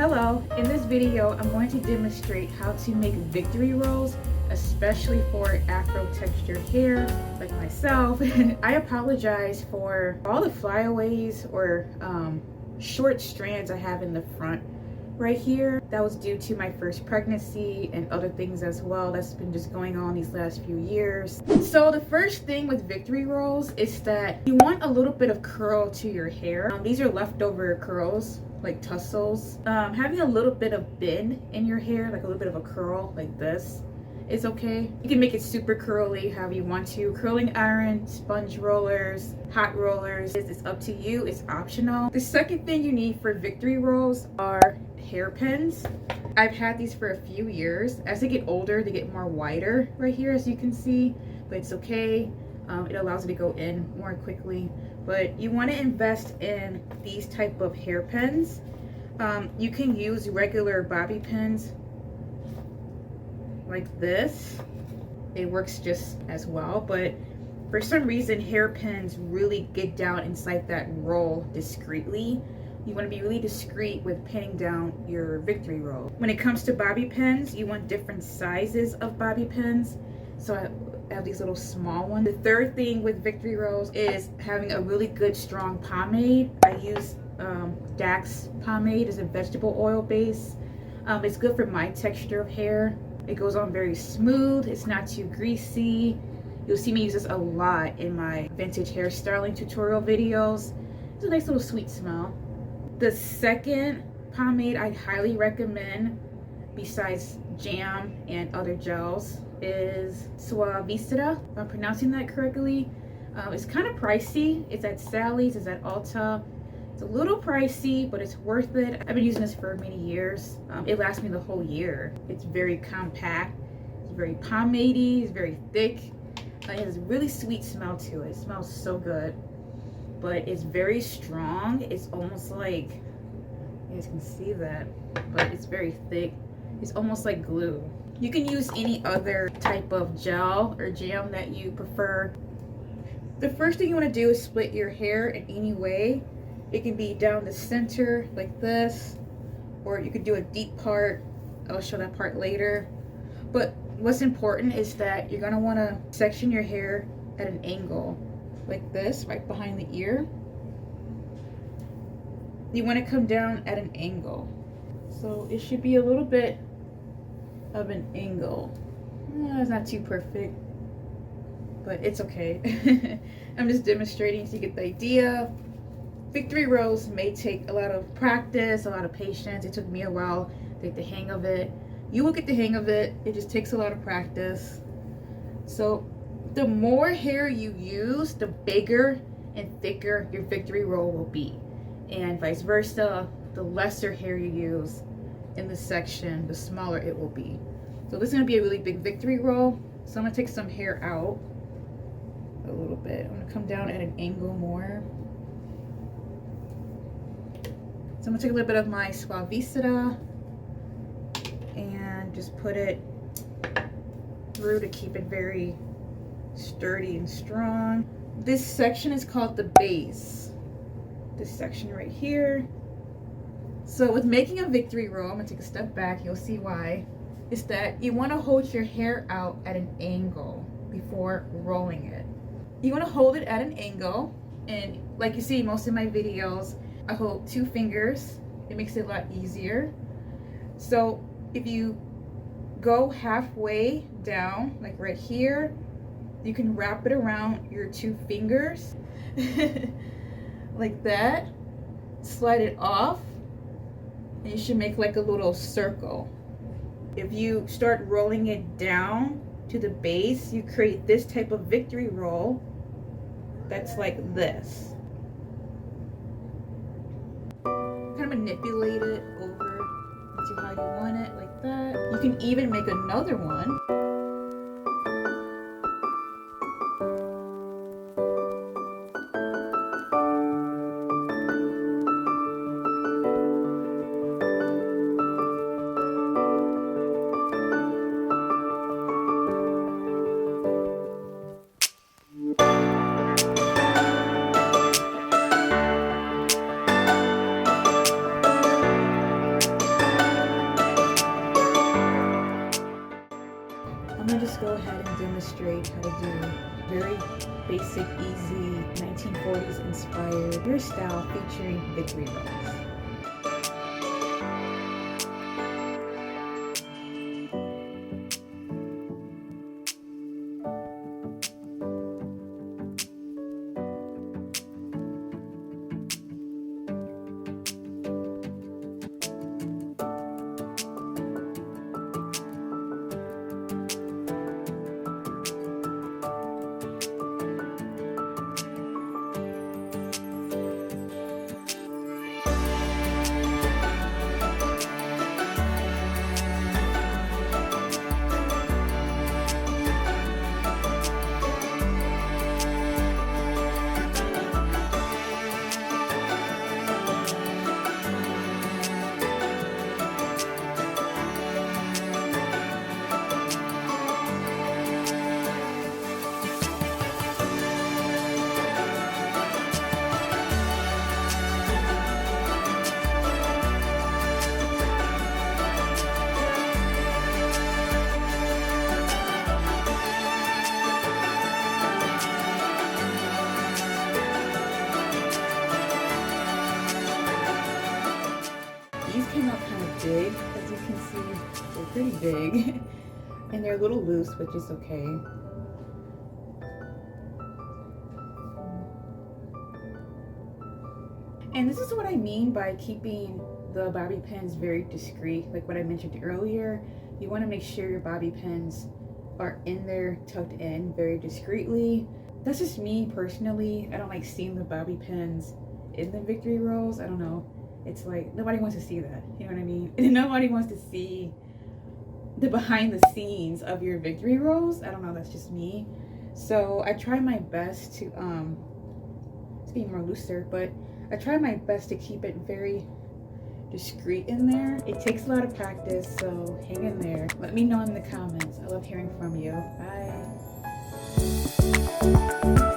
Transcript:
Hello, in this video I'm going to demonstrate how to make victory rolls, especially for afro-textured hair like myself. I apologize for all the flyaways or short strands I have in the front right here. That was due to my first pregnancy and other things as well that's been just going on these last few years. So the first thing with victory rolls is that you want a little bit of curl to your hair. These are leftover curls, like tussles. Having a little bit of bend in your hair, like a little bit of a curl like this, is okay. You can make it super curly however you want to. Curling iron, sponge rollers, hot rollers, it's up to you, it's optional. The second thing you need for victory rolls are hairpins. I've had these for a few years. As they get older, they get more wider right here, as you can see, but it's okay. It allows it to go in more quickly. But you want to invest in these type of hairpins. You can use regular bobby pins like this. It works just as well, but for some reason hairpins really get down inside that roll discreetly. You want to be really discreet with pinning down your victory roll. When it comes to bobby pins, you want different sizes of bobby pins. So I have these little small ones. The third thing with victory rolls is having a really good strong pomade. I use Dax pomade. It's a vegetable oil base. It's good for my texture of hair. It goes on very smooth. It's not too greasy. You'll see me use this a lot in my vintage hairstyling tutorial videos. It's a nice little sweet smell. The second pomade I highly recommend, besides jam and other gels, is Suavicida, if I'm pronouncing that correctly. It's kind of pricey. It's at Sally's, it's at Ulta. It's a little pricey, but it's worth it. I've been using this for many years. It lasts me the whole year. It's very compact, it's very pomadey, it's very thick. It has a really sweet smell to it. It smells so good, but it's very strong. It's almost like, you guys can see that, but it's very thick. It's almost like glue. You can use any other type of gel or jam that you prefer. The first thing you want to do is split your hair in any way. It can be down the center like this, or you could do a deep part. I'll show that part later. But what's important is that you're going to want to section your hair at an angle like this, right behind the ear. You want to come down at an angle. So it should be a little bit of an angle. It's not too perfect, but it's okay. I'm just demonstrating so you get the idea. Victory rolls may take a lot of practice, a lot of patience. It took me a while to get the hang of it. You will get the hang of it. It just takes a lot of practice. So the more hair you use, the bigger and thicker your victory roll will be, and vice versa. The lesser hair you use in this section, the smaller it will be. So this is going to be a really big victory roll. So I'm going to take some hair out a little bit. I'm going to come down at an angle more. So I'm going to take a little bit of my Suavicida and just put it through to keep it very sturdy and strong. This section is called the base. This section right here. So with making a victory roll, I'm going to take a step back, you'll see why, is that you want to hold your hair out at an angle before rolling it. You want to hold it at an angle, and like you see most of my videos, I hold 2 fingers. It makes it a lot easier. So if you go halfway down, like right here, you can wrap it around your 2 fingers like that, slide it off, and you should make like a little circle. If you start rolling it down to the base, you create this type of victory roll that's like this. Kind of manipulate it over into how you want it, like that. You can even make another one. basic, easy, 1940s inspired hairstyle featuring victory rolls. These came out kind of big, as you can see. They're pretty big. And they're a little loose, which is okay. And this is what I mean by keeping the bobby pins very discreet. Like what I mentioned earlier, you want to make sure your bobby pins are in there, tucked in very discreetly. That's just me personally. I don't like seeing the bobby pins in the victory rolls. I don't know. It's like nobody wants to see that. You know what I mean? Nobody wants to see the behind the scenes of your victory rolls. I don't know. That's just me. So I try my best to it's getting more looser, but I try my best to keep it very discreet in there. It takes a lot of practice, so hang in there. Let me know in the comments. I love hearing from you. Bye.